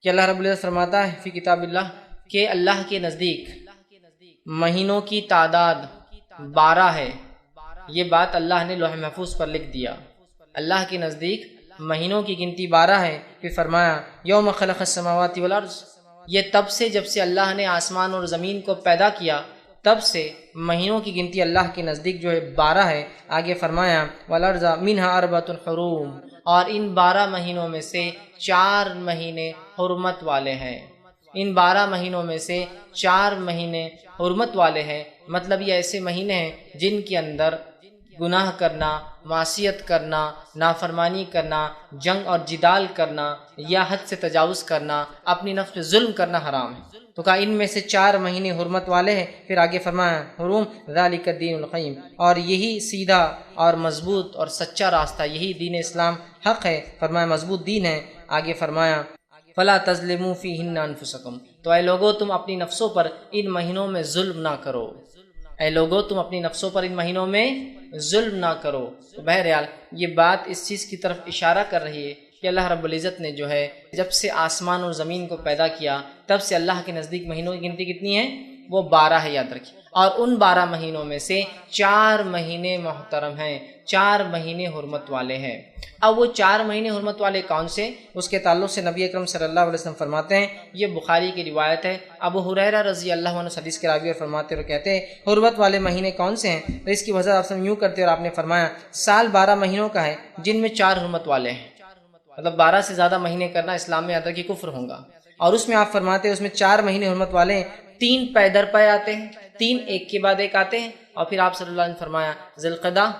کہ اللہ رب العزت فرماتا ہے فی کتاب اللہ کہ اللہ کے نزدیک مہینوں کی تعداد 12 ہے. یہ بات اللہ نے لوح محفوظ پر لکھ دیا. اللہ کے نزدیک مہینوں کی گنتی 12 ہے. پھر فرمایا یوم خلق السماوات والارض، یہ تب سے جب سے اللہ نے آسمان اور زمین کو پیدا کیا تب سے مہینوں کی گنتی اللہ کے نزدیک جو ہے 12 ہے. آگے فرمایا والارض منها 4 حرم، اور ان 12 مہینوں میں سے 4 مہینے حرمت والے ہیں. ان 12 مہینوں میں سے 4 مہینے حرمت والے ہیں. مطلب یہ ایسے مہینے ہیں جن کے اندر گناہ کرنا، معصیت کرنا، نافرمانی کرنا، جنگ اور جدال کرنا یا حد سے تجاوز کرنا، اپنی نفس پہ ظلم کرنا حرام ہے. تو کہا ان میں سے 4 مہینے حرمت والے ہیں. پھر آگے فرمایا حرم ذالک الدین القیم، اور یہی سیدھا اور مضبوط اور سچا راستہ، یہی دین اسلام حق ہے. فرمایا مضبوط دین ہے. آگے فرمایا فلا تظلموا فیہن انفسکم، تو اے لوگو تم اپنی نفسوں پر ان مہینوں میں ظلم نہ کرو. اے لوگو تم اپنی نفسوں پر ان مہینوں میں ظلم نہ کرو. تو بہرحال یہ بات اس چیز کی طرف اشارہ کر رہی ہے کہ اللہ رب العزت نے جو ہے جب سے آسمان اور زمین کو پیدا کیا تب سے اللہ کے نزدیک مہینوں کی گنتی کتنی ہے؟ وہ 12 ہے، یاد رکھیے. اور ان 12 مہینوں میں سے 4 مہینے محترم ہیں، 4 مہینے حرمت والے ہیں. اب وہ 4 مہینے حرمت والے کون سے؟ اس کے تعلق سے نبی اکرم صلی اللہ علیہ وسلم فرماتے ہیں، یہ بخاری کی روایت ہے، ابو ہریرہ رضی اللہ عنہ حدیث کے راوی اور فرماتے اور کہتے ہیں حرمت والے مہینے کون سے ہیں؟ تو اس کی وضاحت آپ یوں کرتے اور آپ نے فرمایا سال 12 مہینوں کا ہے جن میں 4 حرمت والے ہیں. مطلب 12 سے زیادہ مہینے کرنا اسلام میں یاد رکھیے کفر ہوگا. اور اس میں آپ فرماتے ہیں اس میں 4 مہینے حرمت والے ہیں، 3 پے در پے آتے ہیں، 3 ایک کے بعد ایک آتے ہیں. اور پھر آپ صلی اللہ علیہ وسلم فرمایا ذی القعدہ،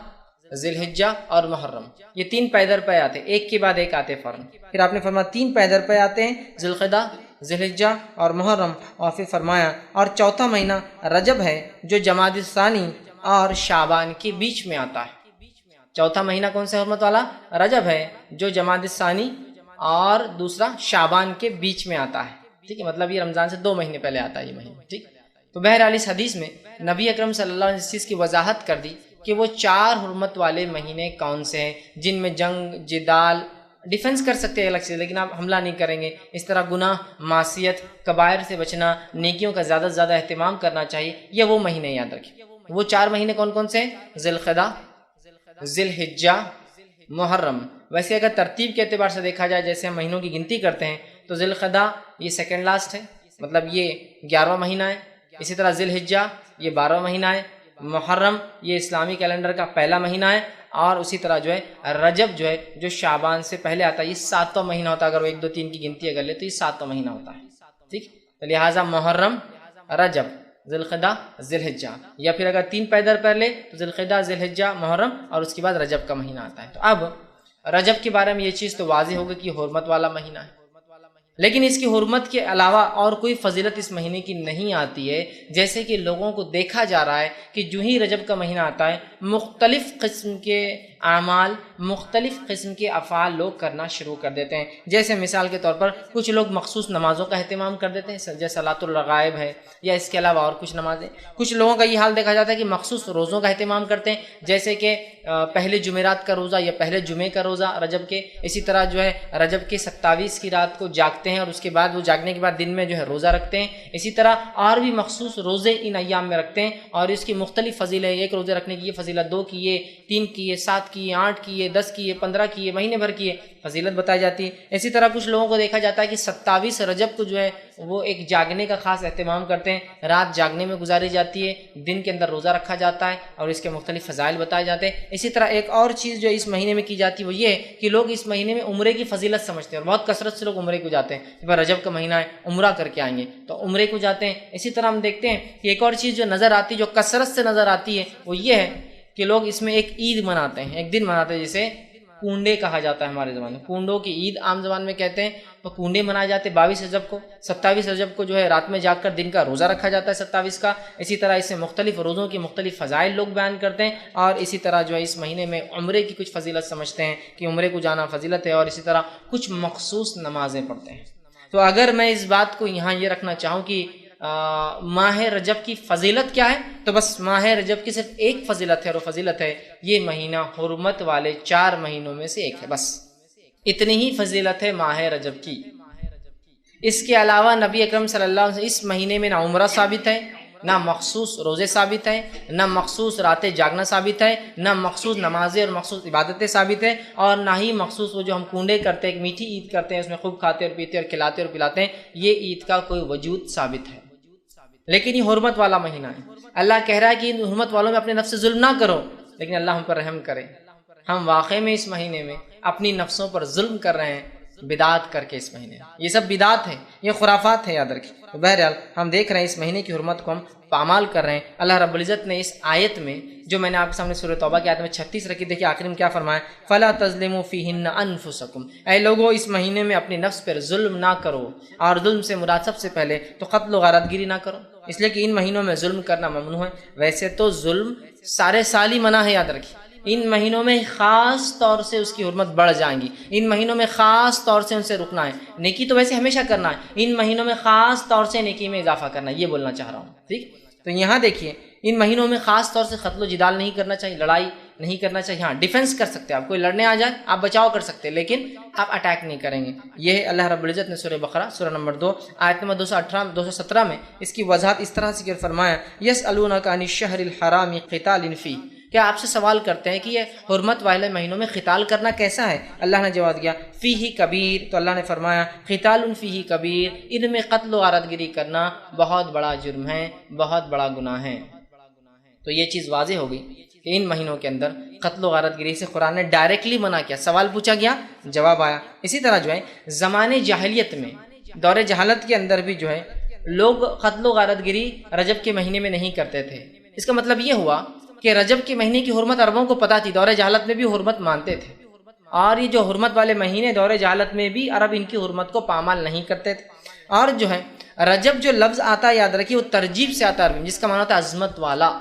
ذی الحجہ اور محرم، یہ 3 پے در پے آتے ہیں، ایک کے بعد ایک آتے فوراً. پھر آپ نے فرمایا 3 پے در پے آتے ہیں، ذی القعدہ، ذی الحجہ اور محرم. اور پھر فرمایا اور چوتھا مہینہ رجب ہے جو جمادی الثانی اور شعبان کے بیچ میں آتا ہے. چوتھا مہینہ کون سا حرمت والا؟ رجب ہے جو جمادی الثانی اور دوسرا شعبان کے بیچ میں آتا ہے. ٹھیک ہے، مطلب یہ رمضان سے 2 مہینے پہلے آتا ہے یہ مہینہ. ٹھیک، تو بہرحال اس حدیث میں نبی اکرم صلی اللہ علیہ وسلم نے اس چیز کی وضاحت کر دی کہ وہ 4 حرمت والے مہینے کون سے ہیں جن میں جنگ، جدال، ڈیفنس کر سکتے ہیں الگ سے لیکن آپ حملہ نہیں کریں گے. اس طرح گناہ، معصیت، کبائر سے بچنا، نیکیوں کا زیادہ سے زیادہ اہتمام کرنا چاہیے. یہ وہ مہینے یاد رکھیں. وہ 4 مہینے کون کون سے ہیں؟ ذی القعدہ، ذی الحجہ، محرم. ویسے اگر ترتیب کے اعتبار سے دیکھا جائے جیسے ہم مہینوں کی گنتی کرتے ہیں تو ذی القعدہ یہ سیکنڈ لاسٹ ہے، مطلب یہ 11واں مہینہ ہے. اسی طرح ذی الحجہ یہ 12واں مہینہ ہے. محرم یہ اسلامی کیلنڈر کا پہلا مہینہ ہے. اور اسی طرح جو ہے رجب جو ہے جو شعبان سے پہلے آتا ہے یہ 7واں مہینہ ہوتا ہے. اگر وہ 1 2 3 کی گنتی اگر لے تو یہ 7واں مہینہ ہوتا ہے. ٹھیک، تو لہٰذا محرم، رجب، ذی القعدہ، ذی الحجہ، یا پھر اگر 3 پے در پے لے تو ذی القعدہ، ذی الحجہ، محرم، اور اس کے بعد رجب کا مہینہ آتا ہے. تو اب رجب کے بارے میں یہ چیز تو واضح ہوگی کہ حرمت والا مہینہ ہے، لیکن اس کی حرمت کے علاوہ اور کوئی فضیلت اس مہینے کی نہیں آتی ہے. جیسے کہ لوگوں کو دیکھا جا رہا ہے کہ جو ہی رجب کا مہینہ آتا ہے مختلف قسم کے اعمال، مختلف قسم کے افعال لوگ کرنا شروع کر دیتے ہیں. جیسے مثال کے طور پر کچھ لوگ مخصوص نمازوں کا اہتمام کر دیتے ہیں جیسے صلاۃ الرغائب ہے یا اس کے علاوہ اور کچھ نمازیں. کچھ لوگوں کا یہ حال دیکھا جاتا ہے کہ مخصوص روزوں کا اہتمام کرتے ہیں جیسے کہ پہلے جمعرات کا روزہ یا پہلے جمعے کا روزہ رجب کے. اسی طرح جو ہے رجب کے 27 کی رات کو جاگتے ہیں اور اس کے بعد وہ جاگنے کے بعد دن میں جو ہے روزہ رکھتے ہیں. اسی طرح اور بھی مخصوص روزے ان ایام میں رکھتے ہیں اور اس کی مختلف فضیلت ہے. ایک روزے رکھنے کی یہ فضیلت، 2 کی یہ، 3 کی یہ، 7 کی یہ، 8 کی یہ، 10 کی یہ، 15 کی یہ، مہینے بھر کی یہ فضیلت بتائی جاتی ہے. اسی طرح کچھ لوگوں کو دیکھا جاتا ہے کہ 27 رجب کو جو ہے وہ ایک جاگنے کا خاص اہتمام کرتے ہیں. رات جاگنے میں گزاری جاتی ہے، دن کے اندر روزہ رکھا جاتا ہے اور اس کے مختلف فضائل بتائے جاتے ہیں. اسی طرح ایک اور چیز جو اس مہینے میں کی جاتی ہے وہ یہ ہے کہ لوگ اس مہینے میں عمرے کی فضیلت سمجھتے ہیں اور بہت کثرت سے لوگ عمرے کو جاتے ہیں کہ رجب کا مہینہ ہے عمرہ کر کے آئیں گے تو عمرے کو جاتے ہیں. اسی طرح ہم دیکھتے ہیں کہ ایک اور چیز جو نظر آتی ہے، جو کثرت سے نظر آتی ہے، وہ یہ ہے کہ لوگ اس میں ایک عید مناتے ہیں، ایک دن مناتے ہیں جسے کنڈے کہا جاتا ہے ہمارے زبان میں. کنڈوں کی عید عام زبان میں کہتے ہیں. تو کنڈے منائے جاتے ہیں 22 رجب کو. 27 رجب کو جو ہے رات میں جاگ کر دن کا روزہ رکھا جاتا ہے 27 کا. اسی طرح اس میں مختلف روزوں کی مختلف فضائل لوگ بیان کرتے ہیں اور اسی طرح جو ہے اس مہینے میں عمرے کی کچھ فضیلت سمجھتے ہیں کہ عمرے کو جانا فضیلت ہے اور اسی طرح کچھ مخصوص نمازیں پڑھتے ہیں. تو اگر میں اس بات کو یہاں یہ رکھنا چاہوں کہ ماہ رجب کی فضیلت کیا ہے تو بس ماہ رجب کی صرف ایک فضیلت ہے اور وہ فضیلت ہے یہ مہینہ حرمت والے 4 مہینوں میں سے ایک ہے. بس اتنی ہی فضیلت ہے ماہ رجب کی. اس کے علاوہ نبی اکرم صلی اللہ علیہ وسلم اس مہینے میں نہ عمرہ ثابت ہے، نہ مخصوص روزے ثابت ہیں، نہ مخصوص راتیں جاگنا ثابت ہے، نہ مخصوص نمازیں اور مخصوص عبادتیں ثابت ہیں، اور نہ ہی مخصوص وہ جو ہم کنڈے کرتے ہیں، ایک میٹھی عید کرتے ہیں، اس میں خوب کھاتے اور پیتے اور کھلاتے اور پلاتے ہیں، یہ عید کا کوئی وجود ثابت ہے۔ لیکن یہ حرمت والا مہینہ ہے، اللہ کہہ رہا ہے کہ ان حرمت والوں میں اپنے نفس سے ظلم نہ کرو، لیکن اللہ ہم پر رحم کرے۔ ہم واقعی میں اس مہینے میں اپنی نفسوں پر ظلم کر رہے ہیں بدعات کر کے۔ اس مہینے یہ سب بدعات ہیں، یہ خرافات ہیں، یاد رکھیں۔ تو بہرحال ہم دیکھ رہے ہیں اس مہینے کی حرمت کو ہم پامال کر رہے ہیں۔ اللہ رب العزت نے اس آیت میں جو میں نے آپ کے سامنے سورہ توبہ کی آیت میں 36 رکھی، دیکھیے آخر میں کیا فرمایا، فَلَا تَظْلِمُوا فِيهِنَّ أَنفُسَكُمْ، اے لوگو اس مہینے میں اپنے نفس پر ظلم نہ کرو، اور ظلم سے مراد سب سے پہلے تو قتل و غارت گیری نہ کرو، اس لیے کہ ان مہینوں میں ظلم کرنا ممنوع ہے۔ ویسے تو ظلم سارے سال ہی منع ہے، یاد رکھیے، ان مہینوں میں خاص طور سے اس کی حرمت بڑھ جائیں گی، ان مہینوں میں خاص طور سے ان سے رکنا ہے۔ نیکی تو ویسے ہمیشہ کرنا ہے، ان مہینوں میں خاص طور سے نیکی میں اضافہ کرنا ہے، یہ بولنا چاہ رہا ہوں، ٹھیک۔ تو یہاں دیکھیے ان مہینوں میں خاص طور سے قتل و جدال نہیں کرنا چاہیے، لڑائی نہیں کرنا چاہیے۔ ہاں ڈیفنس کر سکتے ہیں، آپ کوئی لڑنے آ جائے آپ بچاؤ کر سکتے ہیں، لیکن آپ اٹیک نہیں کریں گے۔ یہ اللہ رب العزت نے سورہ بقرہ سورہ نمبر 2 آیت نمبر 217 میں اس کی وضاحت اس طرح سے فرمایا، یسألونک عن الشہر الحرام قتال فیہ، کیا آپ سے سوال کرتے ہیں کہ یہ حرمت والے مہینوں میں قتال کرنا کیسا ہے؟ اللہ نے جواب دیا فیہ کبیر، تو اللہ نے فرمایا قتال فیہ کبیر، ان میں قتل و غارت گیری کرنا بہت بڑا جرم ہے، بہت بڑا گناہ ہے۔ تو یہ چیز واضح ہو گئی کہ ان مہینوں کے اندر قتل و غارت گیری سے قرآن نے ڈائریکٹلی منع کیا، سوال پوچھا گیا جواب آیا۔ اسی طرح جو ہے زمانے جاہلیت میں، دور جہالت کے اندر بھی جو ہے لوگ قتل و غارت گیری رجب کے مہینے میں نہیں کرتے تھے۔ اس کا مطلب یہ ہوا کہ رجب کے مہینے کی حرمت عربوں کو پتہ تھی، دور جہالت میں بھی حرمت مانتے تھے، اور یہ جو حرمت والے مہینے دور جہالت میں بھی عرب ان کی حرمت کو پامال نہیں کرتے تھے۔ اور جو ہے رجب جو لفظ آتا ہے، یاد رکھیے، وہ ترجیب سے آتا ہے عربی، جس کا معنی ہوتا ہے عظمت والا۔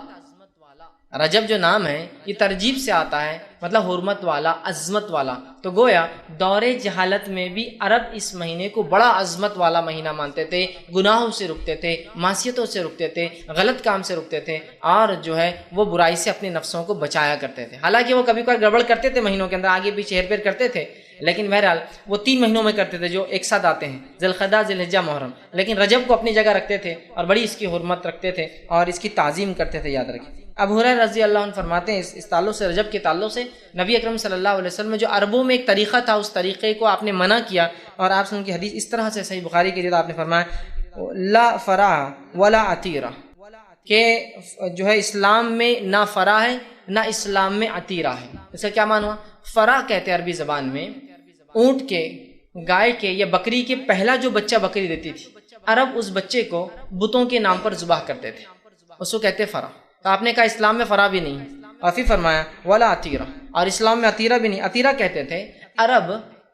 رجب جو نام ہے یہ ترجیب سے آتا ہے، مطلب حرمت والا، عظمت والا۔ تو گویا دور جہالت میں بھی عرب اس مہینے کو بڑا عظمت والا مہینہ مانتے تھے، گناہوں سے رکتے تھے، معصیتوں سے رکتے تھے، غلط کام سے رکتے تھے، اور جو ہے وہ برائی سے اپنے نفسوں کو بچایا کرتے تھے۔ حالانکہ وہ کبھی کبھی گڑبڑ کرتے تھے مہینوں کے اندر، آگے پیچھے ہیر پھیر کرتے تھے، لیکن بہرحال وہ 3 مہینوں میں کرتے تھے جو ایک ساتھ آتے ہیں، ذی القعدہ، ذی الحجہ، محرم، لیکن رجب کو اپنی جگہ رکھتے تھے اور بڑی اس کی حرمت رکھتے تھے اور اس کی تعظیم کرتے تھے، یاد رکھیں۔ ابو ہریرہ رضی اللہ عنہ فرماتے ہیں اس تعلق سے، رجب کے تعلق سے، نبی اکرم صلی اللہ علیہ وسلم جو عربوں میں ایک طریقہ تھا، اس طریقے کو آپ نے منع کیا، اور آپ سے ان کی حدیث اس طرح سے صحیح بخاری کی جگہ آپ نے فرمایا لا فرح ولا عتیرہ، کہ جو ہے اسلام میں نہ فرح ہے نہ اسلام میں عتیرہ ہے۔ اس کا کیا معنی ہوا؟ فرح کہتے ہیں عربی زبان میں اونٹ کے، گائے کے یا بکری کے پہلا جو بچہ بکری دیتی تھی، عرب اس بچے کو بتوں کے نام پر ذبح کرتے تھے، اس کو کہتے فرح۔ تو آپ نے کہا اسلام میں فرح بھی نہیں ہے، اور پھر فرمایا ولا عتیرہ، اور اسلام میں عتیرہ بھی نہیں۔ عتیرہ کہتے تھے عرب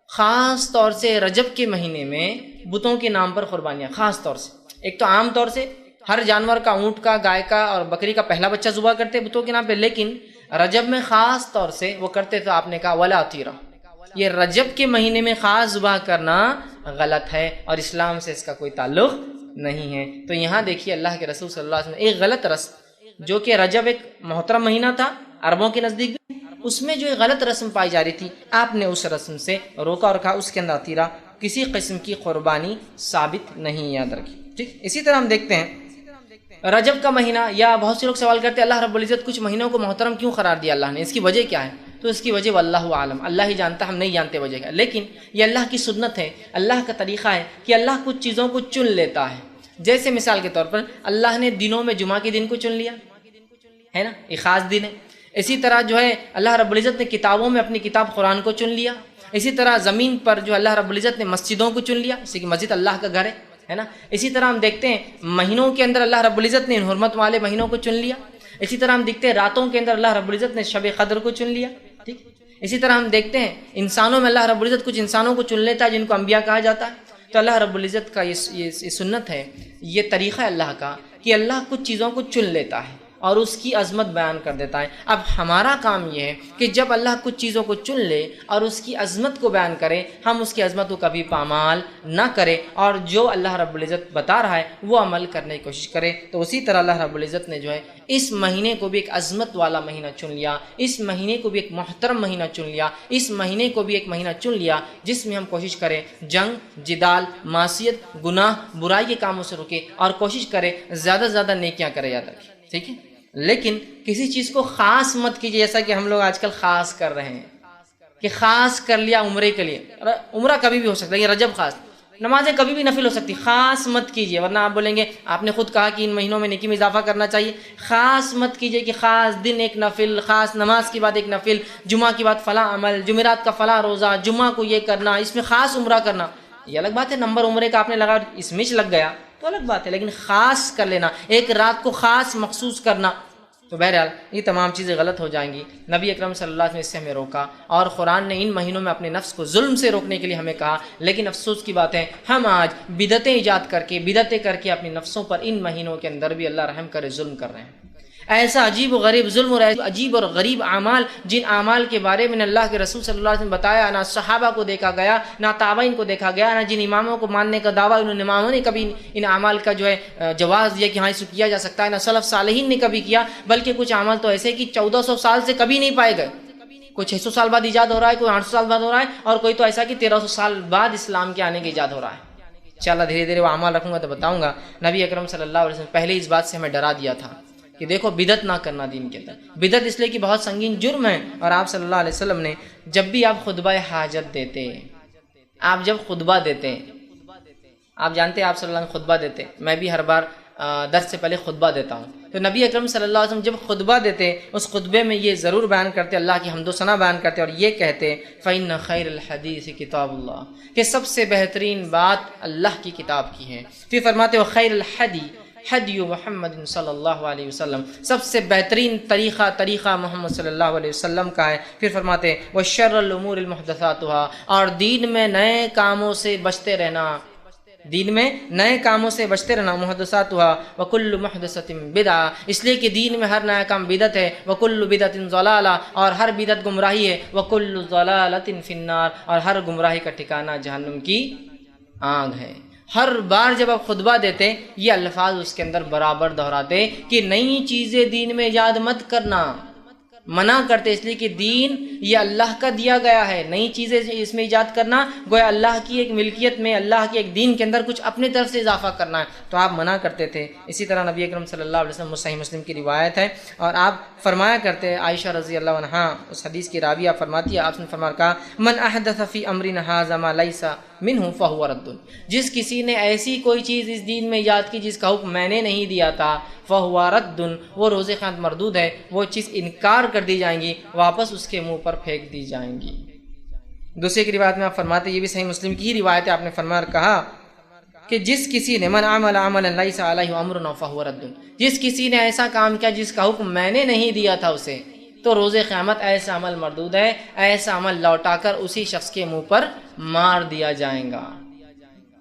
خاص طور سے رجب کے مہینے میں بتوں کے نام پر قربانیاں، خاص طور سے، ایک تو عام طور سے ہر جانور کا، اونٹ کا، گائے کا اور بکری کا پہلا بچہ ذبح کرتے بتوں کے نام پہ، لیکن رجب میں خاص طور سے وہ کرتے تھے۔ آپ نے کہا ولا عتیرہ، یہ رجب کے مہینے میں خاص ذبح کرنا غلط ہے اور اسلام سے اس کا کوئی تعلق نہیں ہے۔ تو یہاں دیکھیے اللہ کے رسول صلی اللہ علیہ وسلم ایک غلط رسم، جو کہ رجب ایک محترم مہینہ تھا عربوں کے نزدیک بھی، اس میں جو ایک غلط رسم پائی جا رہی تھی، آپ نے اس رسم سے روکا اور کہا اس کے اندر عتیرہ کسی قسم کی قربانی ثابت نہیں، یاد رکھیے، ٹھیک۔ اسی طرح ہم دیکھتے ہیں رجب کا مہینہ، یا بہت سے لوگ سوال کرتے ہیں اللہ رب العزت کچھ مہینوں کو محترم کیوں قرار دیا اللہ نے، اس کی وجہ کیا ہے؟ تو اس کی وجہ واللہ عالم، اللہ ہی جانتا، ہم نہیں جانتے وجہ کیا، لیکن یہ اللہ کی سنت ہے، اللہ کا طریقہ ہے کہ اللہ کچھ چیزوں کو چن لیتا ہے۔ جیسے مثال کے طور پر اللہ نے دنوں میں جمعہ کے دن کو چن لیا ہے نا، ایک خاص دن ہے۔ اسی طرح جو ہے اللہ رب العزت نے کتابوں میں اپنی کتاب قرآن کو چن لیا۔ اسی طرح زمین پر جو اللہ رب العزت نے مسجدوں کو چن لیا، اسی کی مسجد اللہ کا گھر ہے نا۔ اسی طرح ہم دیکھتے ہیں مہینوں کے اندر اللہ رب العزت نے ان حرمت والے مہینوں کو چن لیا۔ اسی طرح ہم دیکھتے ہیں راتوں کے اندر اللہ رب العزت نے شب قدر کو چن لیا، ٹھیک۔ اسی طرح ہم دیکھتے ہیں انسانوں میں اللہ رب العزت کچھ انسانوں کو چن لیتا ہے جن کو انبیاء کہا جاتا ہے۔ تو اللہ رب العزت کا یہ سنت ہے، یہ طریقہ ہے اللہ کا کہ اللہ کچھ چیزوں کو چن لیتا ہے اور اس کی عظمت بیان کر دیتا ہے۔ اب ہمارا کام یہ ہے کہ جب اللہ کچھ چیزوں کو چن لے اور اس کی عظمت کو بیان کرے، ہم اس کی عظمت کو کبھی پامال نہ کریں، اور جو اللہ رب العزت بتا رہا ہے وہ عمل کرنے کی کوشش کرے۔ تو اسی طرح اللہ رب العزت نے جو ہے اس مہینے کو بھی ایک عظمت والا مہینہ چن لیا، اس مہینے کو بھی ایک محترم مہینہ چن لیا، اس مہینے کو بھی ایک مہینہ چن لیا جس میں ہم کوشش کریں جنگ، جدال، معصیت، گناہ، برائی کے کاموں سے رکے اور کوشش کریں زیادہ سے زیادہ نیکیاں کرے، یاد رکھیں، ٹھیک ہے؟ لیکن کسی چیز کو خاص مت کیجیے، جیسا کہ ہم لوگ آج کل خاص کر رہے ہیں کہ خاص کر لیا عمرے کے لیے۔ عمرہ کبھی بھی ہو سکتا ہے، یہ رجب خاص، نمازیں کبھی بھی نفل ہو سکتی، خاص مت کیجیے، ورنہ آپ بولیں گے آپ نے خود کہا کہ ان مہینوں میں نیکی میں اضافہ کرنا چاہیے۔ خاص مت کیجیے کہ خاص دن ایک نفل، خاص نماز کے بعد ایک نفل، جمعہ کے بعد فلاں عمل، جمعرات کا فلاں روزہ، جمعہ کو یہ کرنا، اس میں خاص عمرہ کرنا، یہ الگ بات ہے۔ نمبر عمرے کا آپ نے لگا، اس میں لگ گیا تو الگ بات ہے، لیکن خاص کر لینا، ایک رات کو خاص مخصوص کرنا، تو بہرحال یہ تمام چیزیں غلط ہو جائیں گی۔ نبی اکرم صلی اللہ علیہ وسلم نے اس سے ہمیں روکا، اور قرآن نے ان مہینوں میں اپنے نفس کو ظلم سے روکنے کے لیے ہمیں کہا، لیکن افسوس کی بات ہے ہم آج بدعتیں ایجاد کر کے، بدعتیں کر کے اپنے نفسوں پر ان مہینوں کے اندر بھی اللہ رحم کرے ظلم کر رہے ہیں۔ ایسا عجیب و غریب ظلم اور عجیب اور غریب اعمال، جن اعمال کے بارے میں اللہ کے رسول صلی اللہ علیہ وسلم نے بتایا، نہ صحابہ کو دیکھا گیا، نہ تابعین کو دیکھا گیا، نہ جن اماموں کو ماننے کا دعویٰ ان اماموں نے کبھی ان اعمال کا جو ہے جواز دیا کہ ہاں اسے کیا جا سکتا ہے، نہ سلف صالحین نے کبھی کیا، بلکہ کچھ اعمال تو ایسے کہ 1400 سال سے کبھی نہیں پائے گئے، کوئی 600 سال بعد ایجاد ہو رہا ہے، کوئی 800 سال بعد ہو رہا ہے، اور کوئی تو ایسا کہ 1300 سال بعد اسلام کے آنے کے ایجاد ہو رہا ہے۔ انشاءاللہ دھیرے دھیرے وہ اعمال رکھوں گا تو بتاؤں گا۔ نبی اکرم صلی اللہ علیہ وسلم پہلے اس بات سے ہمیں ڈرا دیا تھا کہ دیکھو بدعت نہ کرنا دین کے اندر، بدعت اس لیے کہ بہت سنگین جرم ہے، اور آپ صلی اللہ علیہ وسلم نے جب بھی آپ خطبہ حاجت دیتے، آپ جب خطبہ دیتے، آپ جانتے ہیں آپ صلی اللہ علیہ وسلم خطبہ دیتے، میں بھی ہر بار درس سے پہلے خطبہ دیتا ہوں، تو نبی اکرم صلی اللہ علیہ وسلم جب خطبہ دیتے اس خطبے میں یہ ضرور بیان کرتے، اللہ کی حمد و ثنا بیان کرتے، اور یہ کہتے فَإِنَّ خَيْرَ الْحَدِيثِ کتاب اللہ، کہ سب سے بہترین بات اللہ کی کتاب کی ہے۔ پھر فرماتے ہو خیر الحدی حدی محمد صلی اللہ علیہ وسلم، سب سے بہترین طریقہ محمد صلی اللہ علیہ وسلم کا ہے۔ پھر فرماتے وَشَرَّ الْأُمُورِ الْمُحْدَثَاتُهَا، اور دین میں نئے کاموں سے بچتے رہنا، دین میں نئے کاموں سے بچتے رہنا، محدثاتها وکل محدثۃ بدعہ، اس لیے کہ دین میں ہر نیا کام بدعت ہے، وکل بدعۃ ضلالہ، اور ہر بدعت گمراہی ہے، وکل ضلالۃ فی النار، اور ہر گمراہی کا ٹھکانہ جہنم کی آگ ہے۔ ہر بار جب آپ خطبہ دیتے یہ الفاظ اس کے اندر برابر دہراتے کہ نئی چیزیں دین میں ایجاد مت کرنا، منع کرتے، اس لیے کہ دین یہ اللہ کا دیا گیا ہے، نئی چیزیں اس میں ایجاد کرنا گویا اللہ کی ایک ملکیت میں، اللہ کے ایک دین کے اندر کچھ اپنے طرف سے اضافہ کرنا ہے، تو آپ منع کرتے تھے۔ اسی طرح نبی اکرم صلی اللہ علیہ وسلم، صحیح مسلم کی روایت ہے، اور آپ فرمایا کرتے، عائشہ رضی اللہ عنہا اس حدیث کی راویہ فرماتی ہے، آپ نے فرمایا کہا من احدث فی امرنا ھذا ما لیس منہ فہو رد، جس کسی نے ایسی کوئی چیز اس دین میں ایجاد کی جس کا حکم میں نے نہیں دیا تھا، فہو رد، وہ روز قیامت مردود ہے، وہ چیز انکار کر دی جائیں گی، واپس اس کے منہ پر پھینک دی جائیں گی۔ دوسری کی روایت میں آپ فرماتے، یہ بھی صحیح مسلم کی ہی روایت ہے، آپ نے فرمایا کہا کہ جس کسی نے من عمل عملا لیس علیہ امرنا فہو رد، جس کسی نے ایسا کام کیا جس کا حکم میں نے نہیں دیا تھا اسے، تو روز قیامت ایسا عمل مردود ہے، ایسا عمل لوٹا کر اسی شخص کے منہ پر مار دیا جائے گا۔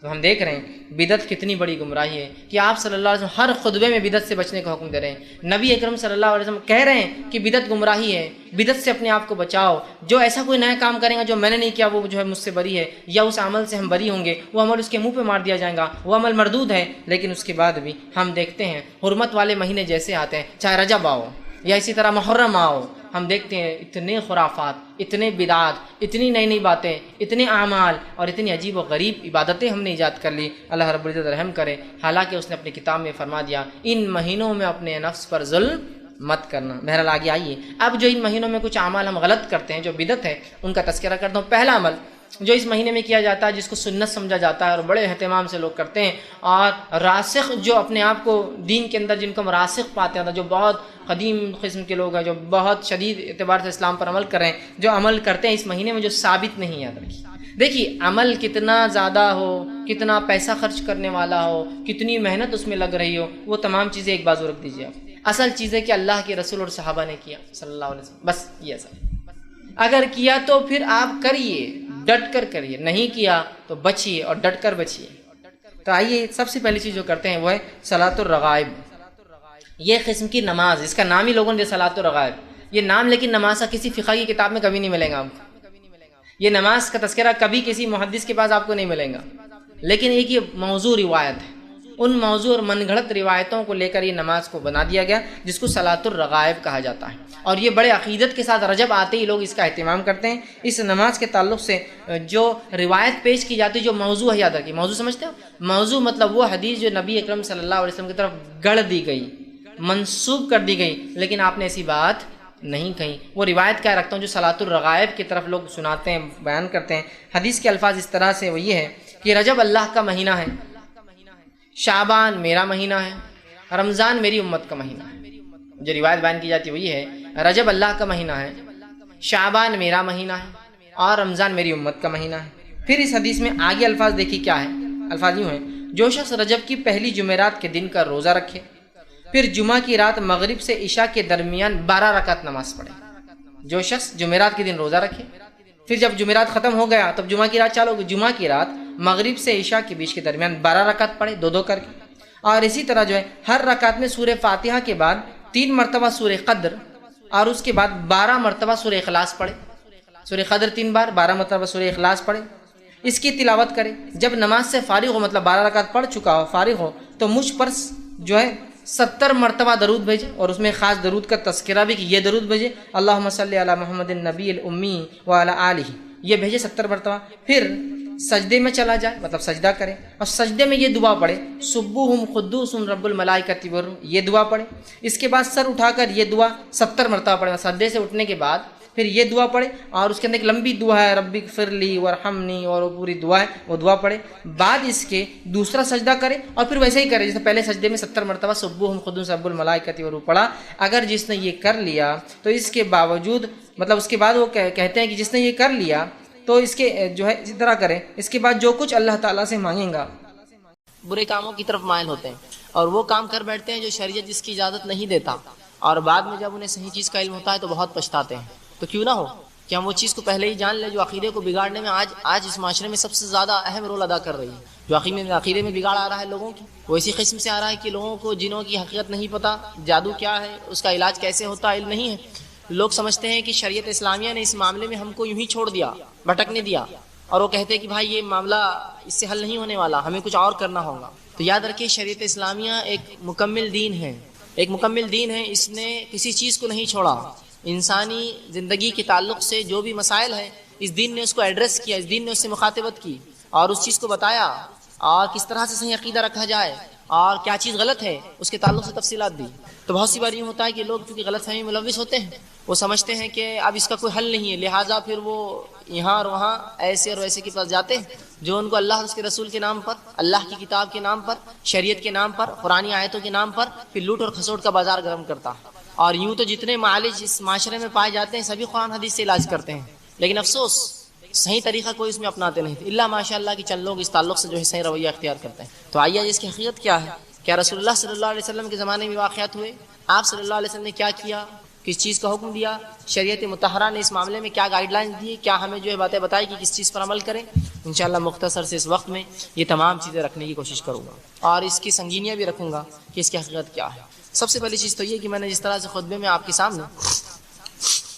تو ہم دیکھ رہے ہیں بدعت کتنی بڑی گمراہی ہے کہ آپ صلی اللہ علیہ وسلم ہر خطبے میں بدعت سے بچنے کا حکم دے رہے ہیں۔ نبی اکرم صلی اللہ علیہ وسلم کہہ رہے ہیں کہ بدعت گمراہی ہے، بدعت سے اپنے آپ کو بچاؤ، جو ایسا کوئی نیا کام کرے گا جو میں نے نہیں کیا وہ جو ہے مجھ سے بری ہے، یا اس عمل سے ہم بری ہوں گے، وہ عمل اس کے منہ پہ مار دیا جائے گا، وہ عمل مردود ہے۔ لیکن اس کے بعد بھی ہم دیکھتے ہیں حرمت والے مہینے جیسے آتے ہیں، چاہے رجب آؤ یا اسی طرح محرم آؤ، ہم دیکھتے ہیں اتنے خرافات، اتنے بدعات، اتنی نئی نئی باتیں، اتنے اعمال اور اتنی عجیب و غریب عبادتیں ہم نے ایجاد کر لی۔ اللہ رب العزت رحم کرے، حالانکہ اس نے اپنی کتاب میں فرما دیا ان مہینوں میں اپنے نفس پر ظلم مت کرنا۔ بہرحال آگے آئیے، اب جو ان مہینوں میں کچھ اعمال ہم غلط کرتے ہیں جو بدعت ہے ان کا تذکرہ کرتا ہوں۔ پہلا عمل جو اس مہینے میں کیا جاتا ہے جس کو سنت سمجھا جاتا ہے اور بڑے اہتمام سے لوگ کرتے ہیں، اور راسخ جو اپنے آپ کو دین کے اندر جن کو ہم راسخ پاتے ہیں، جو بہت قدیم قسم کے لوگ ہیں، جو بہت شدید اعتبار سے اسلام پر عمل کر رہے ہیں، جو عمل کرتے ہیں اس مہینے میں جو ثابت نہیں ہے، دیکھیے عمل کتنا زیادہ ہو، کتنا پیسہ خرچ کرنے والا ہو، کتنی محنت اس میں لگ رہی ہو، وہ تمام چیزیں ایک بازو رکھ دیجیے آپ۔ اصل چیز ہے کہ اللہ کے رسول اور صحابہ نے کیا صلی اللہ علیہ وسلم، بس یہ اصل۔ اگر کیا تو پھر آپ کریے، ڈٹ کر کریے، نہیں کیا تو بچیے اور ڈٹ کر بچیے۔ تو آئیے سب سے پہلی چیز جو کرتے ہیں وہ ہے صلاۃ الرغائب۔ یہ قسم کی نماز، اس کا نام ہی لوگوں نے صلاۃ الرغائب، یہ نام لیکن نماز کا کسی فقہ کی کتاب میں کبھی نہیں ملے گا آپ کو، یہ نماز کا تذکرہ کبھی کسی محدث کے پاس آپ کو نہیں ملے گا، لیکن ایک یہ موضوع روایت ہے، ان موضوع اور من گھڑت روایتوں کو لے کر یہ نماز کو بنا دیا گیا جس کو صلاۃ الرغائب کہا جاتا ہے، اور یہ بڑے عقیدت کے ساتھ رجب آتے ہی لوگ اس کا اہتمام کرتے ہیں۔ اس نماز کے تعلق سے جو روایت پیش کی جاتی ہے، جو موضوع ہے، یاد رکھیے موضوع سمجھتے ہو، موضوع مطلب وہ حدیث جو نبی اکرم صلی اللہ علیہ وسلم کی طرف گڑھ دی گئی، منسوب کر دی گئی، لیکن آپ نے ایسی بات نہیں کہیں، وہ روایت کیا رکھتا ہوں جو صلاۃ الرغائب کی طرف لوگ سناتے ہیں، بیان کرتے ہیں۔ حدیث کے الفاظ اس طرح سے وہ یہ ہے کہ رجب اللہ کا مہینہ ہے، شعبان میرا مہینہ ہے، رمضان میری امت کا مہینہ ہے۔ جو روایت بیان کی جاتی ہے وہ یہ ہے، رجب اللہ کا مہینہ ہے، شعبان میرا مہینہ ہے، اور رمضان میری امت کا مہینہ ہے۔ پھر اس حدیث میں آگے الفاظ دیکھیے کیا ہے، الفاظ یوں ہیں، جو شخص رجب کی پہلی جمعرات کے دن کا روزہ رکھے، پھر جمعہ کی رات مغرب سے عشاء کے درمیان 12 رکعت نماز پڑھے۔ جو شخص جمعرات کے دن روزہ رکھے، پھر جب جمعرات ختم ہو گیا تب جمعہ کی رات چالو ہوگی، جمعہ کی رات مغرب سے عشاء کے بیچ کے درمیان 12 رکعت پڑھے، دو دو کر کے، اور اسی طرح جو ہے ہر رکعت میں سورہ فاتحہ کے بعد 3 مرتبہ سورہ قدر، اور اس کے بعد 12 مرتبہ سورہ اخلاص پڑھے، سورہ قدر 3 بار، 12 مرتبہ سورہ اخلاص پڑھے، اس کی تلاوت کرے۔ جب نماز سے فارغ ہو، مطلب 12 رکعت پڑھ چکا ہو، فارغ ہو، تو مجھ پر جو ہے 70 مرتبہ درود بھیجے، اور اس میں خاص درود کا تذکرہ بھی کہ یہ درود بھیجے، اللہم صلی علی محمد النبی الامی وعلی آلہ، یہ بھیجے 70 مرتبہ۔ پھر سجدے میں چلا جائے، مطلب سجدہ کرے، اور سجدے میں یہ دعا پڑھے، سبوہم قدوس رب الملائکۃ والروح، یہ دعا پڑھے۔ اس کے بعد سر اٹھا کر یہ دعا 70 مرتبہ پڑھے، سجدے سے اٹھنے کے بعد پھر یہ دعا پڑھے، اور اس کے اندر ایک لمبی دعا ہے، ربی اغفر لی وارحمنی، اور وہ پوری دعا ہے، وہ دعا پڑھے۔ بعد اس کے دوسرا سجدہ کرے، اور پھر ویسے ہی کرے جیسے پہلے سجدے میں 70 مرتبہ سبوہم قدوس رب الملائکۃ والروح پڑھا۔ اگر جس نے یہ کر لیا تو اس کے باوجود، مطلب اس کے بعد وہ کہتے ہیں کہ جس نے یہ کر لیا تو اس کے جو ہے اسی طرح کرے، اس کے بعد جو کچھ اللہ تعالیٰ سے مانگیں گا۔ برے کاموں کی طرف مائل ہوتے ہیں اور وہ کام کر بیٹھتے ہیں جو شریعت جس کی اجازت نہیں دیتا، اور بعد میں جب انہیں صحیح چیز کا علم ہوتا ہے تو بہت پچھتاتے ہیں۔ تو کیوں نہ ہو کہ ہم وہ چیز کو پہلے ہی جان لیں جو عقیدے کو بگاڑنے میں آج اس معاشرے میں سب سے زیادہ اہم رول ادا کر رہی ہے۔ جو عقیدے میں بگاڑ آ رہا ہے لوگوں کی، وہ اسی قسم سے آ رہا ہے کہ لوگوں کو جنوں کی حقیقت نہیں پتہ، جادو کیا ہے، اس کا علاج کیسے ہوتا ہے، علم نہیں ہے۔ لوگ سمجھتے ہیں کہ شریعت اسلامیہ نے اس معاملے میں ہم کو یوں ہی چھوڑ دیا، بھٹکنے دیا، اور وہ کہتے ہیں کہ بھائی یہ معاملہ اس سے حل نہیں ہونے والا، ہمیں کچھ اور کرنا ہوگا۔ تو یاد رکھیے شریعت اسلامیہ ایک مکمل دین ہے، ایک مکمل دین ہے، اس نے کسی چیز کو نہیں چھوڑا۔ انسانی زندگی کے تعلق سے جو بھی مسائل ہیں، اس دین نے اس کو ایڈریس کیا، اس دین نے اس سے مخاطبت کی اور اس چیز کو بتایا، اور کس طرح سے صحیح عقیدہ رکھا جائے اور کیا چیز غلط ہے اس کے تعلق سے تفصیلات دی۔ تو بہت سی بار یہ ہوتا ہے کہ لوگ چونکہ غلط فہمی ملوث ہوتے ہیں، وہ سمجھتے ہیں کہ اب اس کا کوئی حل نہیں ہے، لہٰذا پھر وہ یہاں اور وہاں ایسے اور ویسے کے پاس جاتے ہیں جو ان کو اللہ اور اس کے رسول کے نام پر، اللہ کی کتاب کے نام پر، شریعت کے نام پر، قرآنی آیتوں کے نام پر پھر لوٹ اور کھسوٹ کا بازار گرم کرتا ہے۔ اور یوں تو جتنے معالج اس معاشرے میں پائے جاتے ہیں سبھی قرآن حدیث سے علاج کرتے ہیں، لیکن افسوس صحیح طریقہ کوئی اس میں اپناتے نہیں تھے، اللہ ماشاء اللہ کہ چند لوگ اس تعلق سے جو ہے صحیح رویہ اختیار کرتے ہیں۔ تو آئیے اس کی حقیقت کیا ہے، کیا رسول اللہ صلی اللہ علیہ وسلم کے زمانے میں واقعات ہوئے، آپ صلی اللہ علیہ وسلم نے کیا کیا، کس چیز کا حکم دیا، شریعت مطہرہ نے اس معاملے میں کیا گائیڈ لائنز دی، کیا ہمیں جو ہے باتیں بتائی کہ کس چیز پر عمل کریں۔ انشاءاللہ مختصر سے اس وقت میں یہ تمام چیزیں رکھنے کی کوشش کروں گا اور اس کی سنگینیاں بھی رکھوں گا کہ اس کی حقیقت کیا ہے۔ سب سے پہلی چیز تو یہ کہ میں نے جس طرح سے خطبے میں آپ کے سامنے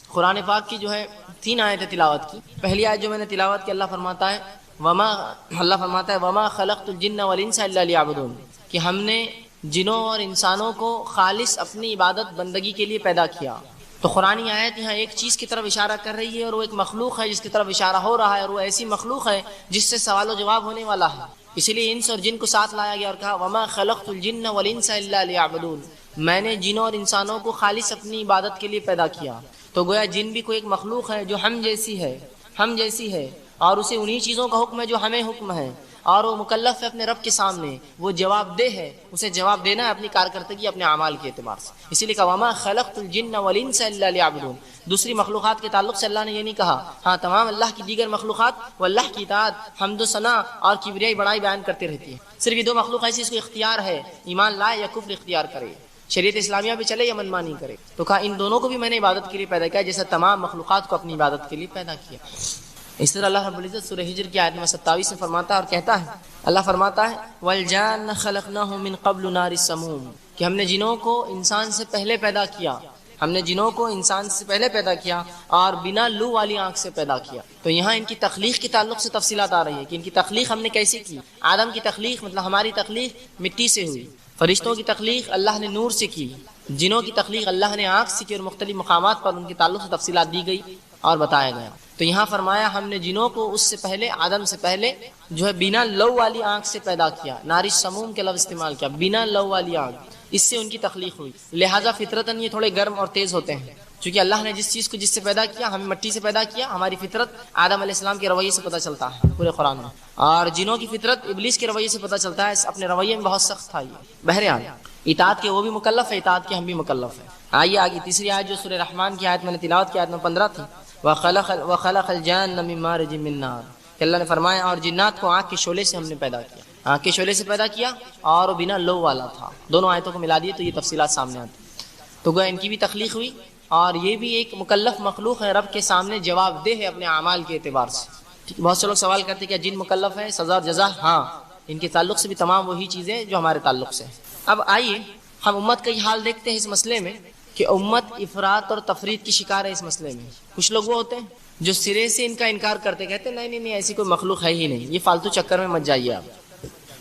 قرآن پاک کی جو ہے 3 آیتیں تلاوت کی۔ پہلی آیت جو میں نے تلاوت کی، اللہ فرماتا ہے وما خلقت الجن والانس الا لیعبدون، کہ ہم نے جنوں اور انسانوں کو خالص اپنی عبادت بندگی کے لیے پیدا کیا۔ تو قرآنی آیت یہاں ایک چیز کی طرف اشارہ کر رہی ہے اور وہ ایک مخلوق ہے جس کی طرف اشارہ ہو رہا ہے، اور وہ ایسی مخلوق ہے جس سے سوال و جواب ہونے والا ہے، اسی لیے انس اور جن کو ساتھ لایا گیا اور کہا وما خلقت الجن والانس الا لیعبدون، میں نے جنوں اور انسانوں کو خالص اپنی عبادت کے لیے پیدا کیا۔ تو گویا جن بھی کوئی ایک مخلوق ہے جو ہم جیسی ہے اور اسے انہی چیزوں کا حکم ہے جو ہمیں حکم ہے، اور وہ مکلف ہے اپنے رب کے سامنے، وہ جواب دہ ہے، اسے جواب دینا ہے اپنی کارکردگی اپنے اعمال کے اعتبار سے، اسی لیے کہا وما خلقت الجن والانس الا لیعبدون۔ دوسری مخلوقات کے تعلق سے اللہ نے یہ نہیں کہا، ہاں تمام اللہ کی دیگر مخلوقات وہ اللہ کی اطاعت، حمد و ثنا اور کبریائی بڑائی بیان کرتی رہتی ہے، صرف یہ 2 مخلوق ایسی اس کو اختیار ہے ایمان لائے یا کفر اختیار کرے، شریعت اسلامیہ پہ چلے یا منمانی کرے۔ تو کہا ان دونوں کو بھی میں نے عبادت کے لیے پیدا کیا جیسا تمام مخلوقات کو اپنی عبادت کے لیے پیدا کیا۔ اس طرح اللہ رب العزت سورہ ہجر کی آیت نمبر 27 میں فرماتا ہے اور کہتا ہے، اللہ فرماتا ہے وَالْجَانَّ خَلَقْنَاهُ مِنْ قَبْلُ نَارِ السَّمُومِ، کہ کہ ہم نے جنوں کو انسان سے پہلے پیدا کیا، ہم نے جنوں کو انسان سے پہلے پیدا کیا اور بنا لو والی آنکھ سے پیدا کیا۔ تو یہاں ان کی تخلیق کے تعلق سے تفصیلات آ رہی ہے کہ ان کی تخلیق ہم نے کیسے کی۔ آدم کی تخلیق مطلب ہماری تخلیق مٹی سے ہوئی، فرشتوں کی تخلیق اللہ نے نور سے کی، جنوں کی تخلیق اللہ نے آنکھ سے کی، اور مختلف مقامات پر ان کے تعلق سے تفصیلات دی گئی اور بتایا گیا۔ تو یہاں فرمایا ہم نے جنوں کو اس سے پہلے، آدم سے پہلے جو ہے بنا لو والی آنکھ سے پیدا کیا، ناری سموم کے لفظ استعمال کیا، بنا لو والی آنکھ، اس سے ان کی تخلیق ہوئی۔ لہٰذا فطرتاً یہ تھوڑے گرم اور تیز ہوتے ہیں، چونکہ اللہ نے جس چیز کو جس سے پیدا کیا، ہمیں مٹی سے پیدا کیا، ہماری فطرت آدم علیہ السلام کے رویے سے پتہ چلتا ہے پورے قرآن میں، اور جنوں کی فطرت ابلیس کے رویے سے پتہ چلتا ہے، اپنے رویے میں بہت سخت تھا یہ۔ بہرحال اطاعت کے وہ بھی مکلف ہے، اطاعت کے ہم بھی مکلف ہیں۔ آئیے آگے تیسری آیت جو سورہ رحمان کی آیت میں نے تلاوت کی، آیت نمبر 15 تھی، وَخَلَقَ الْجَانَّ مِن مَارِجٍ مِّن نَّارٍ، کہ اللہ نے فرمایا اور جنات کو آگ کے شعلے سے ہم نے پیدا کیا، آگ کے شعلے سے پیدا کیا اور وہ بنا لو والا تھا۔ دونوں آیتوں کو ملا دیے تو یہ تفصیلات سامنے آتی۔ تو گویا ان کی بھی تخلیق ہوئی، اور یہ بھی ایک مکلف مخلوق ہے، رب کے سامنے جواب دہ ہے اپنے اعمال کے اعتبار سے۔ بہت سے لوگ سوال کرتے ہیں کہ جن مکلف ہے، سزا اور جزا؟ ہاں، ان کے تعلق سے بھی تمام وہی چیزیں جو ہمارے تعلق سے ہیں۔ اب آئیے ہم امت کا یہ حال دیکھتے ہیں اس مسئلے میں کہ امت افراط اور تفریط کی شکار ہے اس مسئلے میں۔ کچھ لوگ وہ ہوتے ہیں جو سرے سے ان کا انکار کرتے، کہتے ہیں نہیں ایسی کوئی مخلوق ہے ہی نہیں، یہ فالتو چکر میں مت جائیے آپ۔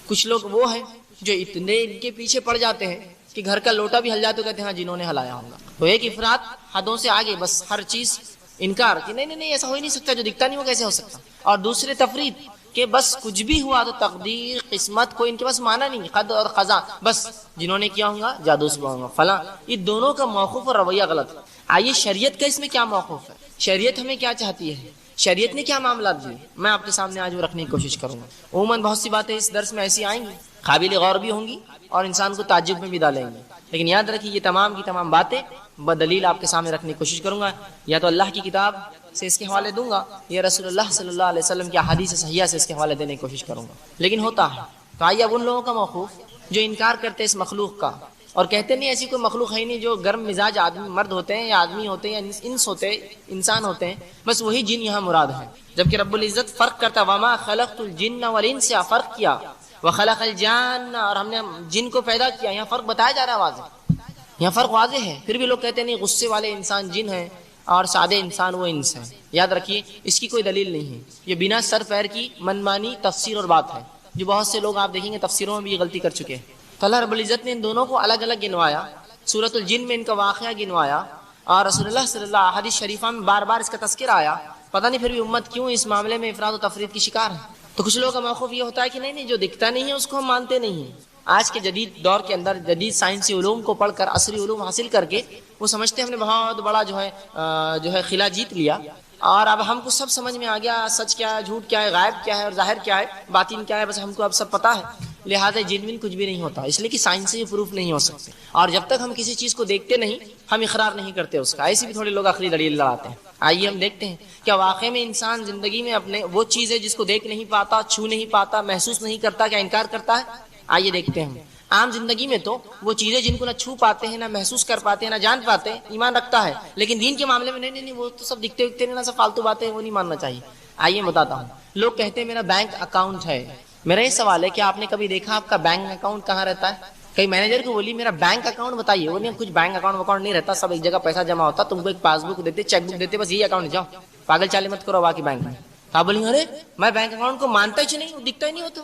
کچھ لوگ وہ ہیں جو اتنے ان کے پیچھے پڑ جاتے ہیں کہ گھر کا لوٹا بھی ہل جائے تو کہتے ہیں ہاں جنہوں نے ہلایا ہوگا۔ تو ایک افراط حدوں سے آگے، بس ہر چیز انکار کہ نہیں ایسا ہو ہی نہیں سکتا، جو دکھتا نہیں وہ کیسے ہو سکتا۔ اور دوسرے تفریط کہ بس کچھ بھی ہوا تو تقدیر قسمت کو ان کے پاس مانا نہیں، قدر اور قضا، بس جنہوں نے کیا ہوگا جادو سے ہوا ہوگا فلاں۔ یہ دونوں کا موقف اور رویہ غلط ہے۔ آئیے شریعت کا اس میں کیا موقف ہے، شریعت ہمیں کیا چاہتی ہے، شریعت نے کیا معاملات دیے، میں آپ کے سامنے آج وہ رکھنے کی کوشش کروں گا۔ عموماً بہت سی باتیں اس درس میں ایسی آئیں گی، قابل غور بھی ہوں گی اور انسان کو تعجب میں بھی ڈالیں گی، لیکن یاد رکھیے یہ تمام کی تمام باتیں بدلیل آپ کے سامنے رکھنے کی کوشش کروں گا، یا تو اللہ کی کتاب سے اس کے حوالے دوں گا یا رسول اللہ صلی اللہ علیہ وسلم کی احادیث صحیحہ سے اس کے حوالے دینے کی کوشش کروں گا، لیکن ہوتا ہے۔ تو آئیے اب ان لوگوں کا موقف جو انکار کرتے اس مخلوق کا اور کہتے نہیں ایسی کوئی مخلوق ہے ہی نہیں، جو گرم مزاج آدمی مرد ہوتے ہیں یا آدمی ہوتے ہیں یا انس ہوتے ہیں، انسان ہوتے ہیں، بس وہی جن یہاں مراد ہے، جبکہ رب العزت فرق کرتا، وما خلقت الجن والانس سے فرق کیا، وخلق الجان، اور ہم نے جن کو پیدا کیا، یہاں فرق بتایا جا رہا ہے واضح، یہاں فرق واضح ہے۔ پھر بھی لوگ کہتے ہیں نہیں غصے والے انسان جن ہیں اور سادے انسان وہ انس ہیں۔ یاد رکھیے اس کی کوئی دلیل نہیں ہے، یہ بنا سر پیر کی منمانی تفسیر اور بات ہے، جو بہت سے لوگ آپ دیکھیں گے تفسیروں میں بھی یہ غلطی کر چکے ہیں۔ تو اللہ رب العزت نے ان دونوں کو الگ الگ گنوایا، سورۃ الجن میں ان کا واقعہ گنوایا، اور رسول اللہ صلی اللہ علیہ حدیث شریفہ میں بار بار اس کا تذکرہ آیا۔ پتہ نہیں پھر بھی امت کیوں اس معاملے میں افراط و تفریط کی شکار ہے۔ تو کچھ لوگوں کا موقف یہ ہوتا ہے کہ نہیں جو دکھتا نہیں ہے اس کو ہم مانتے نہیں ہیں۔ آج کے جدید دور کے اندر جدید سائنسی علوم کو پڑھ کر، عصری علوم حاصل کر کے وہ سمجھتے ہیں ہم نے بہت بڑا جو ہے خلا جیت لیا، اور اب ہم کو سب سمجھ میں آ گیا، سچ کیا ہے، جھوٹ کیا ہے، غائب کیا ہے اور ظاہر کیا ہے، باطن کیا ہے، بس ہم کو اب سب پتہ ہے۔ لہٰذا جنوین کچھ بھی نہیں ہوتا، اس لیے کہ سائنس سے پروف نہیں ہو سکتے، اور جب تک ہم کسی چیز کو دیکھتے نہیں ہم اقرار نہیں کرتے اس کا۔ ایسے بھی تھوڑے لوگ عقلی دلیل لڑاتے ہیں۔ آئیے ہم دیکھتے ہیں کیا واقعی میں انسان زندگی میں اپنے وہ چیز ہے جس کو دیکھ نہیں پاتا، چھو نہیں پاتا، محسوس نہیں کرتا، کیا انکار کرتا ہے؟ آئیے دیکھتے ہیں۔ عام زندگی میں تو وہ چیزیں جن کو نہ چھو پاتے ہیں، نہ محسوس کر پاتے ہیں، نہ جان پاتے ہیں، ایمان رکھتا ہے، لیکن دین کے معاملے میں نہیں وہ تو سب دکھتے نہیں، نہ سب فالتو باتیں ہیں، وہ نہیں ماننا چاہیے۔ آئیے بتاتا ہوں۔ لوگ کہتے ہیں میرا بینک اکاؤنٹ ہے۔ میرا یہ سوال ہے کہ آپ نے کبھی دیکھا آپ کا بینک اکاؤنٹ کہاں رہتا ہے؟ کئی مینیجر کو بولی میرا بینک اکاؤنٹ بتائیے، وہ نہیں کچھ بینک اکاؤنٹ نہیں رہتا، سب ایک جگہ پیسہ جمع ہوتا، تم کو ایک پاس بک دیتے، چیک بک دیتے، بس یہی اکاؤنٹ، جاؤ پاگل چالے مت کرو باقی بینک میں۔ آپ بولیں ارے میں بینک اکاؤنٹ کو مانتا ہی نہیں، وہ دکھتا ہی نہیں ہوتا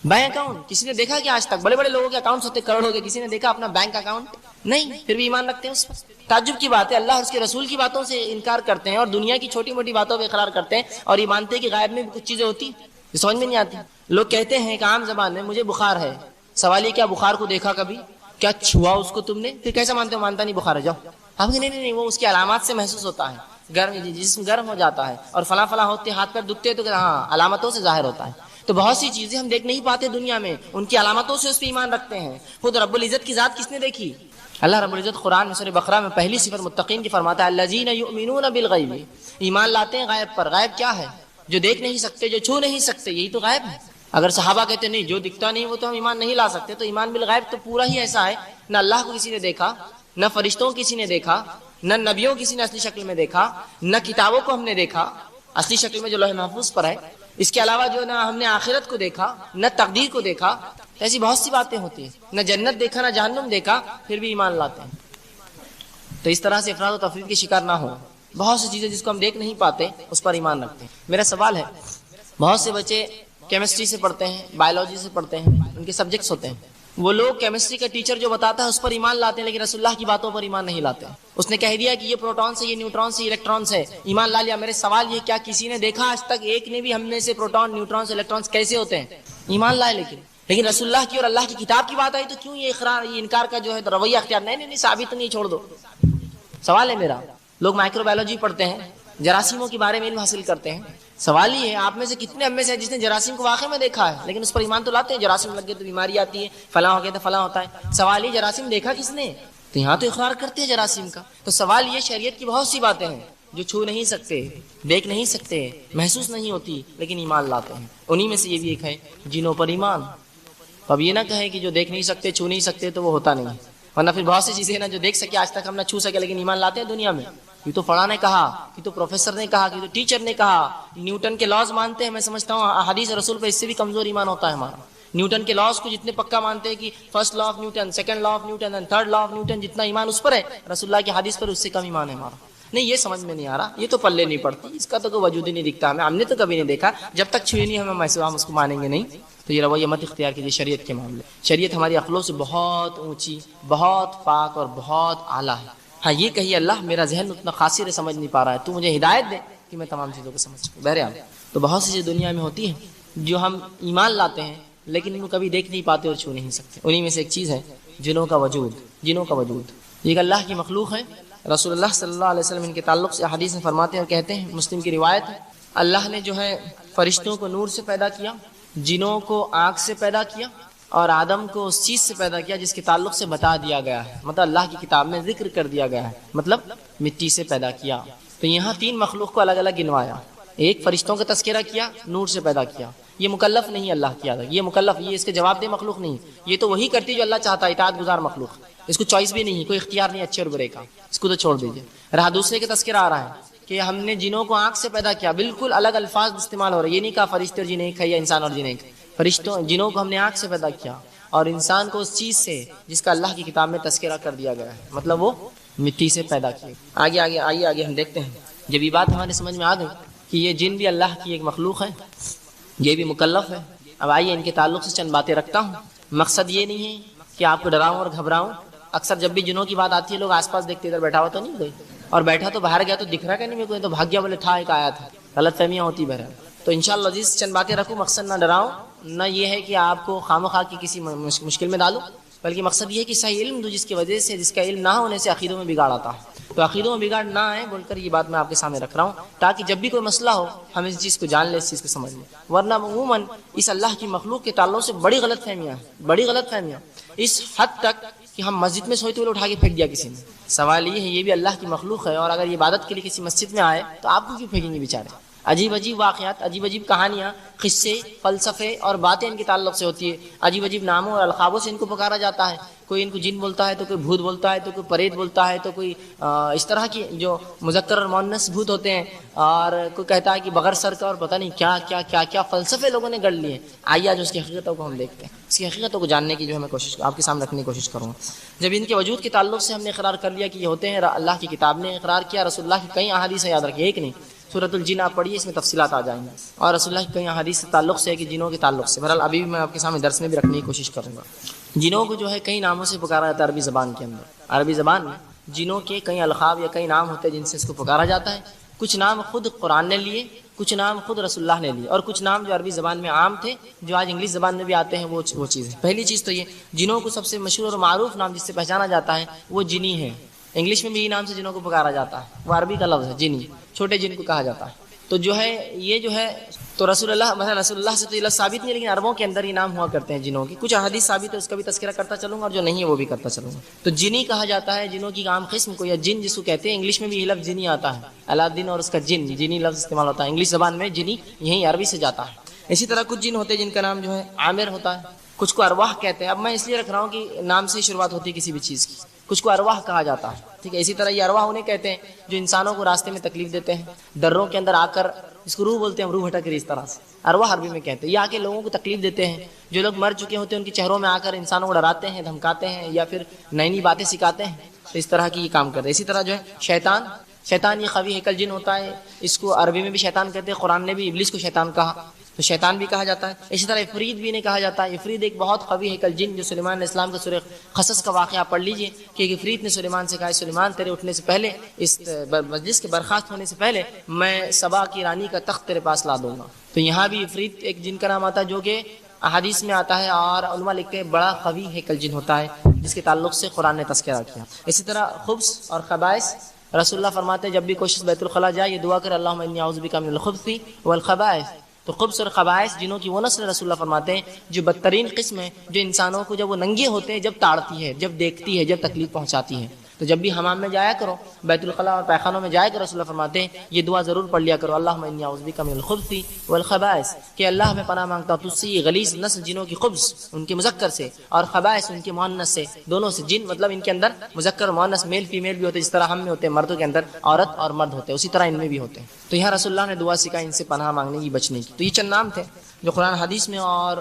بینک اکاؤنٹ۔ کسی نے دیکھا کہ آج تک بڑے بڑے لوگوں کے اکاؤنٹس ہوتے کروڑوں کے، کسی نے دیکھا اپنا بینک اکاؤنٹ؟ نہیں، پھر بھی ایمان رکھتے ہیں اس پر۔ تعجب کی بات ہے، اللہ اور اس کے رسول کی باتوں سے انکار کرتے ہیں اور دنیا کی چھوٹی موٹی باتوں پہ اقرار کرتے ہیں، اور یہ مانتے ہیں کہ غائب میں بھی کچھ چیزیں ہوتی ہیں، یہ سمجھ میں نہیں آتی۔ لوگ کہتے ہیں کہ عام زبان میں مجھے بخار ہے، سوال یہ کیا بخار کو دیکھا کبھی؟ کیا چھوا اس کو تم نے؟ پھر کیسا مانتے ہو؟ مانتا نہیں بخار ہے، جاؤ۔ ہم کہ نہیں وہ اس کی علامات سے محسوس ہوتا ہے، جسم گرم ہو جاتا ہے اور فلاں فلاں ہوتے، ہاتھ پیر دکھتے تو ہاں علامتوں سے ظاہر ہوتا ہے۔ تو بہت سی چیزیں ہم دیکھ نہیں پاتے دنیا میں، ان کی علامتوں سے اس پہ ایمان رکھتے ہیں۔ خود رب العزت کی ذات کس نے دیکھی؟ اللہ رب العزت قرآن میں سورہ بقرہ میں پہلی صفت متقین کی فرماتا ہے الذین یؤمنون بالغیب، ایمان لاتے ہیں غیب پر۔ غیب کیا ہے؟ جو دیکھ نہیں سکتے، جو چھو نہیں سکتے، یہی تو غیب ہے۔ اگر صحابہ کہتے نہیں جو دکھتا نہیں وہ تو ہم ایمان نہیں لا سکتے، تو ایمان بالغیب تو پورا ہی ایسا ہے، نہ اللہ کو کسی نے دیکھا، نہ فرشتوں کسی نے دیکھا، نہ نبیوں کسی نے اصلی شکل میں دیکھا، نہ کتابوں کو ہم نے دیکھا اصلی شکل میں جو لوح محفوظ پر ہے، اس کے علاوہ جو نہ ہم نے آخرت کو دیکھا نہ تقدیر کو دیکھا، ایسی بہت سی باتیں ہوتی ہیں، نہ جنت دیکھا نہ جہنم دیکھا، پھر بھی ایمان لاتے ہیں۔ تو اس طرح سے افراد و تفرید کے شکار نہ ہو۔ بہت سی چیزیں جس کو ہم دیکھ نہیں پاتے اس پر ایمان رکھتے ہیں۔ میرا سوال ہے، بہت سے بچے کیمسٹری سے پڑھتے ہیں، بایولوجی سے پڑھتے ہیں، ان کے سبجیکٹس ہوتے ہیں، وہ لوگ کیمسٹری کا ٹیچر جو بتاتا ہے اس پر ایمان لاتے ہیں، لیکن رسول اللہ کی باتوں پر ایمان نہیں لاتے ہیں۔ اس نے کہہ دیا کہ یہ پروٹونس ہے، یہ نیوٹرونس ہے، یہ الیکٹرونس ہے، ایمان لا لیا۔ میرے سوال یہ، کیا کسی نے دیکھا آج تک ایک نے بھی ہم میں سے پروٹون، نیوٹرونس، الیکٹرونس کیسے ہوتے ہیں؟ ایمان لائے، لیکن رسول اللہ کی اور اللہ کی کتاب کی بات آئی تو کیوں یہ اقرار، یہ انکار کا جو ہے رویہ اختیار؟ نہیں ثابت نہیں، چھوڑ دو۔ سوال ہے میرا، لوگ مائکرو بایولوجی پڑھتے ہیں، جراثیموں کے بارے میں علم حاصل کرتے ہیں، سوال یہ ہے آپ میں سے کتنے ہم میں سے جس نے جراثیم کو واقعی میں دیکھا ہے، لیکن اس پر ایمان تو لاتے ہیں؟ جراثیم لگ گئے تو بیماری آتی ہے، فلاں ہو گیا تو فلاں ہوتا ہے۔ سوال یہ، جراثیم دیکھا کس نے؟ تو یہاں تو اقرار کرتے ہیں جراثیم کا۔ تو سوال یہ، شریعت کی بہت سی باتیں ہیں جو چھو نہیں سکتے، دیکھ نہیں سکتے، محسوس نہیں ہوتی، لیکن ایمان لاتے ہیں۔ انہی میں سے یہ بھی ایک ہے جنوں پر ایمان۔ اب یہ نہ کہیں کہ جو دیکھ نہیں سکتے، چھو نہیں سکتے تو وہ ہوتا نہیں، ورنہ پھر بہت سی چیزیں نا جو دیکھ سکے آج تک ہم نہ چھو سکے لیکن ایمان لاتے ہیں دنیا میں۔ یہ تو فلاں نے کہا، یہ تو پروفیسر نے کہا، یہ تو ٹیچر نے کہا، نیوٹن کے لاز مانتے ہیں۔ میں سمجھتا ہوں حدیث رسول پہ اس سے بھی کمزور ایمان ہوتا ہے ہمارا۔ نیوٹن کے لاز کو جتنے پکا مانتے ہیں کہ first law of Newton, second law of Newton and third law of Newton, جتنا ایمان اس پر ہے رسول اللہ کی حدیث پر اس سے کم ایمان ہے ہمارا۔ نہیں، یہ سمجھ میں نہیں آ رہا، یہ تو پلے نہیں پڑتی، اس کا تو کوئی وجود ہی نہیں دکھتا ہمیں، ہم نے تو کبھی نہیں دیکھا، جب تک چھوئی نہیں ہم اس کو مانیں گے نہیں۔ تو یہ رویہ مت اختیار کیجیے شریعت کے معاملے۔ شریعت ہماری عقلوں سے بہت اونچی، بہت پاک اور بہت اعلیٰ ہے۔ ہاں یہ کہیے اللہ میرا ذہن اتنا قاصر ہے، سمجھ نہیں پا رہا ہے، تو مجھے ہدایت دے کہ میں تمام چیزوں کو سمجھ سکوں۔ بہرحال تو بہت سی چیزیں دنیا میں ہوتی ہیں جو ہم ایمان لاتے ہیں لیکن ان کو کبھی دیکھ نہیں پاتے اور چھو نہیں سکتے۔ انہی میں سے ایک چیز ہے جنوں کا وجود۔ جنوں کا وجود یہ ایک اللہ کی مخلوق ہے۔ رسول اللہ صلی اللہ علیہ وسلم ان کے تعلق سے حدیث میں فرماتے ہیں اور کہتے ہیں، مسلم کی روایت ہے، اللہ نے جو ہے فرشتوں کو نور سے پیدا کیا، جنوں کو آنکھ سے پیدا کیا، اور آدم کو اس چیز سے پیدا کیا جس کے تعلق سے بتا دیا گیا ہے، مطلب اللہ کی کتاب میں ذکر کر دیا گیا ہے، مطلب مٹی سے پیدا کیا۔ تو یہاں تین مخلوق کو الگ الگ گنوایا، ایک فرشتوں کا تذکرہ کیا، نور سے پیدا کیا۔ یہ مکلف نہیں اللہ کیا تھا، یہ مکلف، یہ اس کے جواب دہ مخلوق نہیں، یہ تو وہی کرتی جو اللہ چاہتا ہے، اطاعت گزار مخلوق، اس کو چوائس بھی نہیں، کوئی اختیار نہیں اچھے اور برے کا، اس کو تو چھوڑ دیجیے۔ رہا دوسرے کا تذکرہ آ رہا ہے کہ ہم نے جنوں کو آنکھ سے پیدا کیا، بالکل الگ الفاظ استعمال ہو رہے، یہ نہیں کہا فرشتے اور جن ایک ہے یا انسان اور جن ایک، فرشتوں جنوں کو ہم نے آنکھ سے پیدا کیا، اور انسان کو اس چیز سے جس کا اللہ کی کتاب میں تذکرہ کر دیا گیا ہے، مطلب وہ مٹی سے پیدا کیا۔ آگے ہم دیکھتے ہیں، جب یہ بات ہمارے سمجھ میں آ گئی کہ یہ جن بھی اللہ کی ایک مخلوق ہے، یہ بھی مکلف ہے، اب آئیے ان کے تعلق سے چند باتیں رکھتا ہوں۔ مقصد یہ نہیں ہے کہ آپ کو ڈراؤں اور گھبراؤں، اکثر جب بھی جنوں کی بات آتی ہے لوگ آس پاس دیکھتے ادھر بیٹھا ہوا تو نہیں کوئی، اور بیٹھا تو باہر گیا تو دکھ رہا کہ نہیں میرے کو، تو بھاگ گیا بولے تھا ایک آیا تھا، غلط فہمیاں ہوتی بہرحال۔ تو انشاءاللہ عزیز چند باتیں رکھوں، مقصد نہ ڈراؤں، نہ یہ ہے کہ آپ کو خواہ کی کسی مشکل میں ڈالوں، بلکہ مقصد یہ ہے کہ صحیح علم دو، جس کی وجہ سے، جس کا علم نہ ہونے سے عقیدوں میں بگاڑ آتا ہے، تو عقیدوں میں بگاڑ نہ آئے بول کر یہ بات میں آپ کے سامنے رکھ رہا ہوں، تاکہ جب بھی کوئی مسئلہ ہو ہم اس چیز کو جان لیں، اس چیز کو سمجھ لیں۔ ورنہ عموماً اس اللہ کی مخلوق کے تعلق سے بڑی غلط فہمیاں اس حد تک کہ ہم مسجد میں سوتے ہوئے اٹھا کے پھینک دیا کسی نے۔ سوال یہ ہے، یہ بھی اللہ کی مخلوق ہے، اور اگر یہ عبادت کے لیے کسی مسجد میں آئے تو آپ کو کیوں پھینکیں گے بیچارے؟ عجیب واقعات، عجیب کہانیاں، قصے، فلسفے اور باتیں ان کے تعلق سے ہوتی ہے، عجیب ناموں اور القابوں سے ان کو پکارا جاتا ہے، کوئی ان کو جن بولتا ہے تو کوئی بھوت بولتا ہے تو کوئی پریت بولتا ہے تو کوئی اس طرح کی جو مذکر اور مؤنث بھوت ہوتے ہیں، اور کوئی کہتا ہے کہ بغیر سر کا، اور پتہ نہیں کیا فلسفے لوگوں نے گڑھ لیے۔ آئیے آج اس کی حقیقتوں کو ہم دیکھتے ہیں، اس کی حقیقتوں کو جاننے کی جو ہے میں کوشش آپ کے سامنے رکھنے کی کوشش کروں گا۔ جب ان کے وجود کے تعلق سے ہم نے اقرار کر لیا کہ یہ ہوتے ہیں، اللہ کی کتاب نے اقرار کیا، رسول اللہ کی کئی احادیث ہیں، یاد رکھیے ایک نہیں، سورۃ الجن آپ پڑھیے، اس میں تفصیلات آ جائیں گے، اور رسول اللہ کی کئی احادیث سے تعلق سے ہے کہ جنوں کے تعلق سے، بہرحال ابھی بھی میں آپ کے سامنے درس میں بھی رکھنے کی کوشش کروں گا۔ جنوں کو جو ہے کئی ناموں سے پکارا جاتا ہے عربی زبان کے اندر، عربی زبان میں جنوں کے کئی القاب یا کئی نام ہوتے ہیں جن سے اس کو پکارا جاتا ہے۔ کچھ نام خود قرآن نے لیے، کچھ نام خود رسول اللہ نے لیے، اور کچھ نام جو عربی زبان میں عام تھے جو آج انگلش زبان میں بھی آتے ہیں وہ چیز ہے۔ پہلی چیز تو یہ، جنوں کو سب سے مشہور اور معروف نام جس سے پہچانا جاتا ہے وہ جنی ہے، انگلش میں بھی یہ نام سے جنوں کو پکارا جاتا ہے، وہ عربی کا لفظ ہے جنی، چھوٹے جن کو کہا جاتا ہے۔ تو جو ہے یہ جو ہے تو رسول اللہ سے تو یہ لفظ ثابت نہیں، لیکن عربوں کے اندر یہ نام ہوا کرتے ہیں جنوں کی، کچھ احادیث ثابت ہے اس کا بھی تذکرہ کرتا چلوں گا، اور جو نہیں ہے وہ بھی کرتا چلوں گا۔ تو جنی کہا جاتا ہے جنوں کی عام قسم کو، یا جن جس کو کہتے ہیں، انگلش میں بھی یہ لفظ جنی آتا ہے، الادین اور اس کا جنی لفظ استعمال ہوتا ہے انگلش زبان میں، جنی یہیں عربی سے جاتا ہے۔ اسی طرح کچھ جن ہوتے ہیں جن کا نام جو ہے عامر ہوتا ہے، کچھ کو ارواح کہتے ہیں، اب میں اس لیے رکھ رہا ہوں کہ نام سے شروعات ہوتی ہے کسی بھی چیز کی، کچھ کو ارواح کہا جاتا ہے، ٹھیک ہے۔ اسی طرح یہ ارواح انہیں کہتے ہیں جو انسانوں کو راستے میں تکلیف دیتے ہیں، دروں کے اندر آ کر، اس کو روح بولتے ہیں، روح بھٹک رہی اس طرح سے، ارواح عربی میں کہتے ہیں. یہ آ کے لوگوں کو تکلیف دیتے ہیں. جو لوگ مر چکے ہوتے ہیں ان کے چہروں میں آ کر انسانوں کو ڈراتے ہیں, دھمکاتے ہیں, یا پھر نئی نئی باتیں سکھاتے ہیں. تو اس طرح کی یہ کام کرتے ہیں. اسی طرح جو ہے شیطان یہ قوی ہیکل جن ہوتا ہے. اس کو عربی میں بھی شیطان کہتے ہیں. قرآن نے بھی ابلیس کو شیطان کہا, تو شیطان بھی کہا جاتا ہے. اسی طرح افریت بھی انہیں کہا جاتا ہے. افریت ایک بہت قوی ہیکل جن, جو سلیمان علیہ السلام کا سورہ قصص کا واقعہ پڑھ لیجئے کہ ایک افریت نے سلیمان سے کہا, سلیمان تیرے اٹھنے سے پہلے, اس مجلس کے برخاست ہونے سے پہلے میں سبا کی رانی کا تخت تیرے پاس لا دوں گا. تو یہاں بھی افریت ایک جن کا نام آتا ہے جو کہ احادیث میں آتا ہے, اور علماء لکھتے ہیں بڑا قوی ہیکل جن ہوتا ہے جس کے تعلق سے قرآن نے تذکرہ کیا. اسی طرح خبث اور خبائث, رسول اللہ فرماتے ہیں جب بھی کوئی شخص بیت الخلاء جائے یہ دعا کرے اللہم انی اعوذ بک من الخبث والخبائث. تو خبث اور خبائث جنوں کی وہ نسل رسول اللہ فرماتے ہیں جو بدترین قسم ہے, جو انسانوں کو جب وہ ننگے ہوتے ہیں, جب تاڑتی ہے, جب دیکھتی ہے, جب تکلیف پہنچاتی ہے. تو جب بھی حمام میں جایا کرو, بیت الخلاء اور پیخانوں میں جایا کرو, رسول اللہ فرماتے ہیں یہ دعا ضرور پڑھ لیا کرو اللہم انی اعوذ بک من الخبث والخبائث, کہ اللہ میں پناہ مانگتا ہوں تجھ سے یہ غلیظ نسل جنوں کی خبث ان کے مذکر سے, اور خبائث ان کے مؤنث سے, دونوں سے. جن مطلب ان کے اندر مذکر مؤنث میل فیمیل بھی ہوتے ہیں, جس طرح ہم میں ہوتے ہیں مردوں کے اندر عورت اور مرد ہوتے ہیں, اسی طرح ان میں بھی ہوتے ہیں. تو یہاں رسول اللہ نے دعا سکھائی ان سے پناہ مانگنے کی, بچنے کی. تو یہ چند نام تھے جو قرآن حدیث میں اور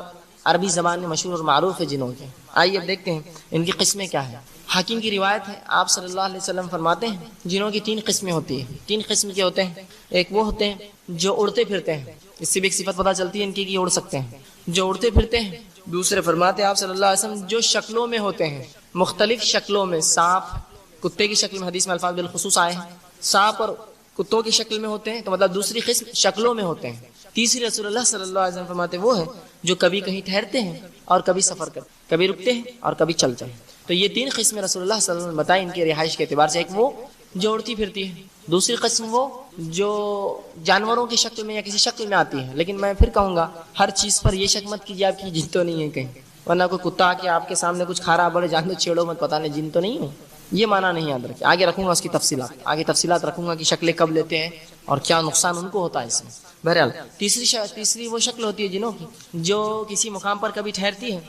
عربی زبان میں مشہور اور معروف ہے جنوں کے. آئیے اب دیکھتے ہیں ان کی قسمیں کیا ہیں. حاکم کی روایت ہے, آپ صلی اللہ علیہ وسلم فرماتے ہیں جنوں کی 3 قسمیں ہوتی ہیں. 3 قسم کے ہوتے ہیں. ایک وہ ہوتے ہیں جو اڑتے پھرتے ہیں, اس سے بھی ایک صفت پتہ چلتی ہے ان کی کہ اڑ سکتے ہیں, جو اڑتے پھرتے ہیں. دوسرے فرماتے ہیں آپ صلی اللہ علیہ وسلم جو شکلوں میں ہوتے ہیں, مختلف شکلوں میں, سانپ کتے کی شکل میں, حدیث میں الفاظ بالخصوص آئے ہیں, سانپ اور کتوں کی شکل میں ہوتے ہیں, تو مطلب دوسری قسم شکلوں میں ہوتے ہیں. تیسری رسول اللہ صلی اللہ علیہ وسلم فرماتے وہ ہے جو کبھی کہیں ٹھہرتے ہیں اور کبھی سفر کرتے, کبھی رکتے ہیں اور کبھی چلتے ہیں. تو یہ 3 قسمیں رسول اللہ صلی اللہ علیہ وسلم بتائیں ان کی رہائش کے اعتبار سے. ایک وہ جو اڑتی پھرتی ہے, دوسری قسم وہ جو جانوروں کی شکل میں یا کسی شکل میں آتی ہے. لیکن میں پھر کہوں گا ہر چیز پر یہ شک مت کیجیے آپ کی جن تو نہیں ہے کہیں, ورنہ کوئی کتا کہ آپ کے سامنے کچھ کھا رہا, بڑے جانور چھیڑو مت, پتہ نہیں جن تو نہیں ہوں. یہ معنی نہیں یاد رکھیں. آگے رکھوں گا اس کی تفصیلات, آگے تفصیلات رکھوں گا کہ شکلیں کب لیتے ہیں اور کیا نقصان ان کو ہوتا ہے اس میں. بہرحال تیسری وہ شکل ہوتی ہے جنوں کی جو کسی مقام پر کبھی ٹھہرتی ہے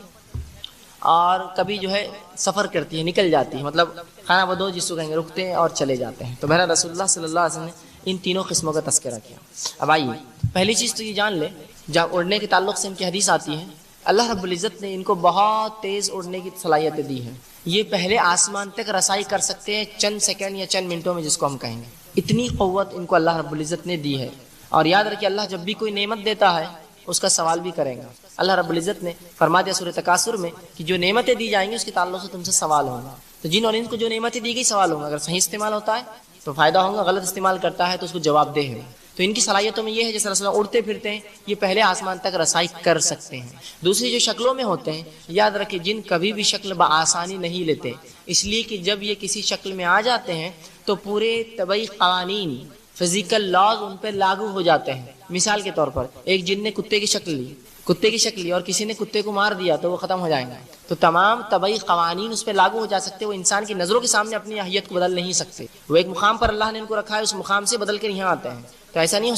اور کبھی جو ہے سفر کرتی ہے, نکل جاتی ہے, مطلب کھانا بدو جس کو کہیں گے, رکتے ہیں اور چلے جاتے ہیں. تو بہرحال رسول اللہ صلی اللہ علیہ وسلم نے ان تینوں قسموں کا تذکرہ کیا. اب آئیے پہلی چیز تو یہ جان لے, جب اڑنے کے تعلق سے ان کی حدیث آتی ہے, اللہ رب العزت نے ان کو بہت تیز اڑنے کی صلاحیتیں دی ہیں. یہ پہلے آسمان تک رسائی کر سکتے ہیں چند سیکنڈ یا چند منٹوں میں, جس کو ہم کہیں گے. اتنی قوت ان کو اللہ رب العزت نے دی ہے. اور یاد رکھیے اللہ جب بھی کوئی نعمت دیتا ہے اس کا سوال بھی کرے گا. اللہ رب العزت نے فرما دیا سورہ تکاثر میں کہ جو نعمتیں دی جائیں گی اس کے تعلق سے تم سے سوال ہوگا. تو جن اور انس کو جو نعمتیں دی گئی سوال ہوگا. اگر صحیح استعمال ہوتا ہے تو فائدہ ہوگا, غلط استعمال کرتا ہے تو اس کو جواب دہ ہے. تو ان کی صلاحیتوں میں یہ ہے جیسے رسول اللہ اڑتے پھرتے ہیں, یہ پہلے آسمان تک رسائی کر سکتے ہیں. دوسری جو شکلوں میں ہوتے ہیں, یاد رکھیں جن کبھی بھی شکل بآسانی نہیں لیتے, اس لیے کہ جب یہ کسی شکل میں آ جاتے ہیں تو پورے طبعی قوانین, فزیکل لاز ان پہ لاگو ہو جاتے ہیں. مثال کے طور پر ایک جن نے کتے کی شکل لی اور کسی نے کتے کو مار دیا تو وہ ختم ہو جائیں گے. تو تمام طبعی قوانین اس پہ لاگو ہو جا سکتے, وہ انسان کی نظروں کے سامنے اپنی اہلیت کو بدل نہیں سکتے. وہ ایک مقام پر اللہ نے ان کو رکھا ہے, اس مقام سے بدل کر یہاں آتے ہیں. تو ایسا نہیں ہو